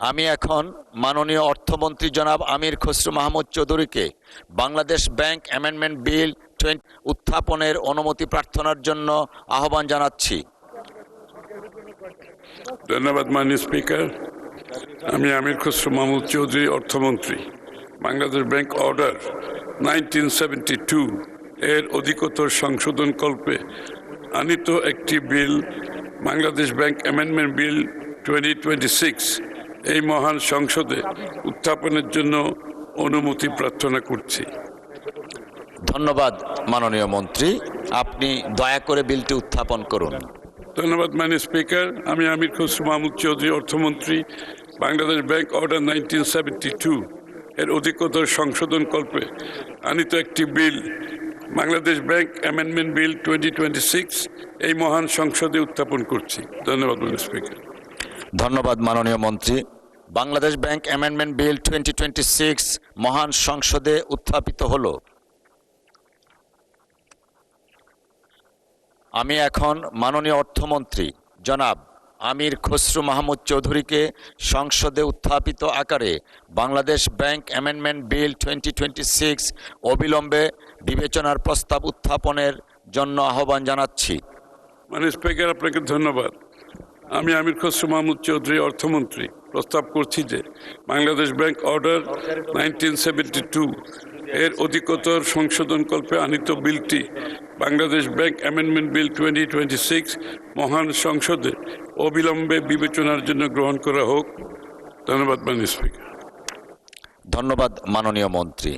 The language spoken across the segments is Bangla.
আমি এখন মাননীয় অর্থমন্ত্রী জনাব আমির খসরু মাহমুদ চৌধুরীকে বাংলাদেশ ব্যাংক অ্যামেন্ডমেন্ট বিল উত্থাপনের অনুমতি প্রার্থনার জন্য আহ্বান জানাচ্ছি। ধন্যবাদ মাননীয় স্পিকার। আমি আমির খসরু মাহমুদ চৌধুরী, অর্থমন্ত্রী, বাংলাদেশ ব্যাংক অর্ডার 1972 এর অধিকতর সংশোধন কল্পে আনিত একটি বিল, বাংলাদেশ ব্যাংক অ্যামেন্ডমেন্ট বিল 2026 এই মহান সংসদে উত্থাপনের জন্য অনুমতি প্রার্থনা করছি। ধন্যবাদ মাননীয় মন্ত্রী, আপনি দয়া করে বিলটি উত্থাপন করুন। ধন্যবাদ মাননীয় স্পিকার। আমি আমির খসরু মাহমুদ চৌধুরী, অর্থমন্ত্রী, বাংলাদেশ ব্যাংক অর্ডার 1972 এর অধিকতর সংশোধন কল্পে আনিত একটি বিল, বাংলাদেশ ব্যাংক অ্যামেন্ডমেন্ট বিল 2026 এই মহান সংসদে উত্থাপন করছি। ধন্যবাদ মাননীয় স্পিকার। ধন্যবাদ মাননীয় মন্ত্রী। বাংলাদেশ ব্যাংক অ্যামেন্ডমেন্ট বিল 2026 মহান সংসদে উত্থাপিত হলো। আমি এখন মাননীয় অর্থমন্ত্রী জনাব আমির খসরু মাহমুদ চৌধুরীকে সংসদে উত্থাপিত আকারে বাংলাদেশ ব্যাংক অ্যামেন্ডমেন্ট বিল 2026 অবিলম্বে বিবেচনার প্রস্তাব উত্থাপনের জন্য আহ্বান জানাচ্ছি। মাননীয় স্পিকার, আপনাকে ধন্যবাদ। আমি আমির খসরু মাহমুদ চৌধুরী, অর্থমন্ত্রী, প্রস্তাব করছি যে বাংলাদেশ ব্যাংক অর্ডার 1972 এর অধিকতর সংশোধন কল্পে আনিত বিলটি, বাংলাদেশ ব্যাংক অ্যামেন্ডমেন্ট বিল 2026 মহান সংসদে অবিলম্বে বিবেচনার জন্য গ্রহণ করা হোক। ধন্যবাদ মাননীয় স্পিকার। ধন্যবাদ মাননীয় মন্ত্রী।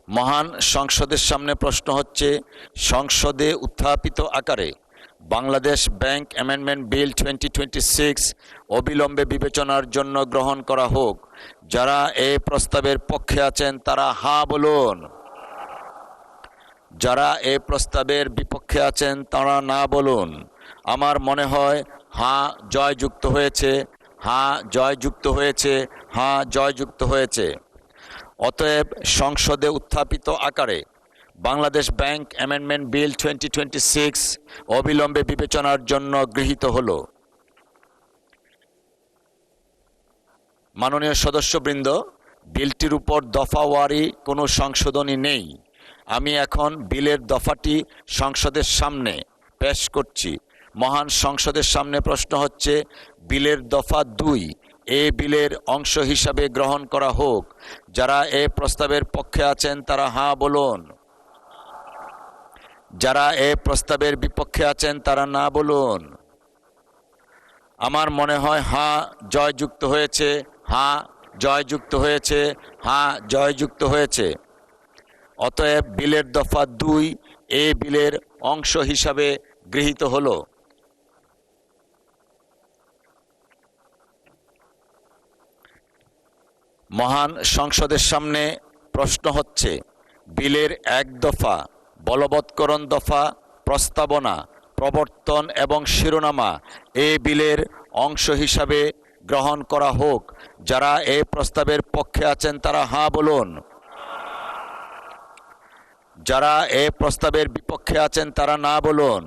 মহান সংসদের সামনে প্রশ্ন হচ্ছে, সংসদে উত্থাপিত আকারে বাংলাদেশ ব্যাংক অ্যামেন্ডমেন্ট বিল 2026 অবিলম্বে বিবেচনার জন্য গ্রহণ করা হোক। যারা এই প্রস্তাবের পক্ষে আছেন তারা হা বলুন, যারা এই প্রস্তাবের বিপক্ষে আছেন তারা না বলুন। আমার মনে হয় হা জয়যুক্ত হয়েছে, হা জয়যুক্ত হয়েছে, হা জয়যুক্ত হয়েছে। অতএব সংসদে উত্থাপিত আকারে বাংলাদেশ ব্যাংক অ্যামেন্ডমেন্ট বিল 2026 অবিলম্বে বিবেচনার জন্য গৃহীত হল। মাননীয় সদস্যবৃন্দ, বিলটির উপর দফাওয়ারি কোনো সংশোধনী নেই। আমি এখন বিলের দফাটি সংসদের সামনে পেশ করছি। মহান সংসদের সামনে প্রশ্ন হচ্ছে, বিলের দফা 2 এ বিলের অংশ হিসাবে গ্রহণ করা হোক। যারা এ প্রস্তাবের পক্ষে আছেন তারা হ্যাঁ বলুন, যারা এ প্রস্তাবের বিপক্ষে আছেন তারা না বলুন। আমার মনে হয় হ্যাঁ জয়যুক্ত হয়েছে, হ্যাঁ জয়যুক্ত হয়েছে, হ্যাঁ জয়যুক্ত হয়েছে। অতএব বিলের দফা 2 এ বিলের অংশ হিসাবে গৃহীত হলো। মহান সংসদের সামনে প্রশ্ন হচ্ছে, বিলের 1 দফা বলবৎকরণ দফা, প্রস্তাবনা, প্রবর্তন এবং শিরোনামা এ বিলের অংশ হিসাবে গ্রহণ করা হোক। যারা এই প্রস্তাবের পক্ষে আছেন তারা হ্যাঁ বলুন, যারা এই প্রস্তাবের বিপক্ষে আছেন তারা না বলুন।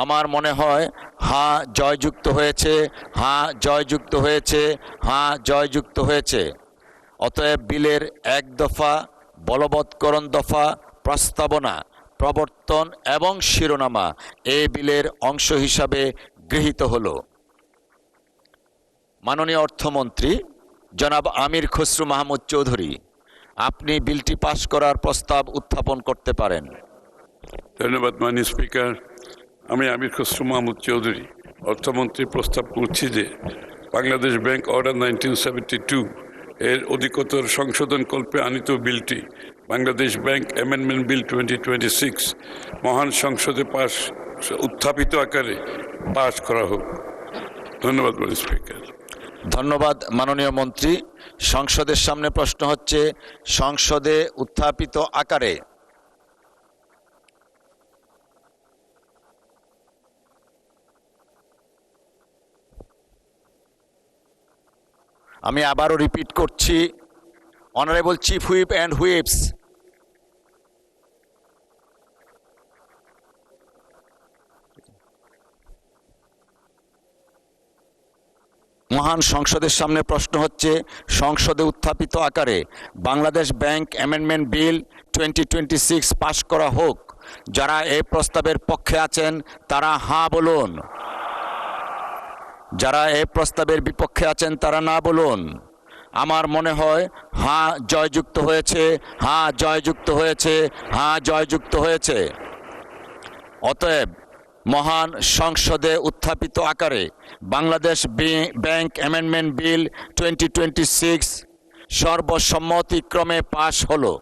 আমার মনে হয় হ্যাঁ জয়যুক্ত হয়েছে, হ্যাঁ জয়যুক্ত হয়েছে, হ্যাঁ জয়যুক্ত হয়েছে। অতএব বিলের 1 দফা বলবৎকরণ দফা, প্রস্তাবনা, প্রবর্তন এবং শিরোনামা এ বিলের অংশ হিসাবে গৃহীত হল। মাননীয় অর্থমন্ত্রী জনাব আমির খসরু মাহমুদ চৌধুরী, আপনি বিলটি পাশ করার প্রস্তাব উত্থাপন করতে পারেন। ধন্যবাদ মাননীয় স্পিকার। আমি আমির খসরু মাহমুদ চৌধুরী, অর্থমন্ত্রী, প্রস্তাব করছি যে বাংলাদেশ ব্যাংক অর্ডার 1972 এর অধিকতর সংশোধন কল্পে আনিত বিলটি, বাংলাদেশ ব্যাংক অ্যামেন্ডমেন্ট বিল 2026 মহান সংসদে উত্থাপিত আকারে পাশ করা হোক। ধন্যবাদ মাননীয় স্পিকার। ধন্যবাদ মাননীয় মন্ত্রী। সংসদের সামনে প্রশ্ন হচ্ছে, সংসদে উত্থাপিত আকারে আমি আবারও রিপিট করছি, honourable chief whip and whips, মহান সংসদের সামনে প্রশ্ন হচ্ছে, সংসদে উত্থাপিত আকারে বাংলাদেশ ব্যাংক অ্যামেন্ডমেন্ট বিল 2026 পাশ করা হোক। যারা এই প্রস্তাবের পক্ষে আছেন তারা হাঁ বলুন। যারা এই প্রস্তাবের বিপক্ষে আছেন তারা না বলুন। আমার মনে হয় হাঁ জয়যুক্ত হয়েছে, হাঁ জয়যুক্ত হয়েছে, হাঁ জয়যুক্ত হয়েছে। অতএব মহান সংসদে উত্থাপিত আকারে বাংলাদেশ ব্যাংক অ্যামেন্ডমেন্ট বিল 2026 সর্বসম্মতিক্রমে পাশ হলো।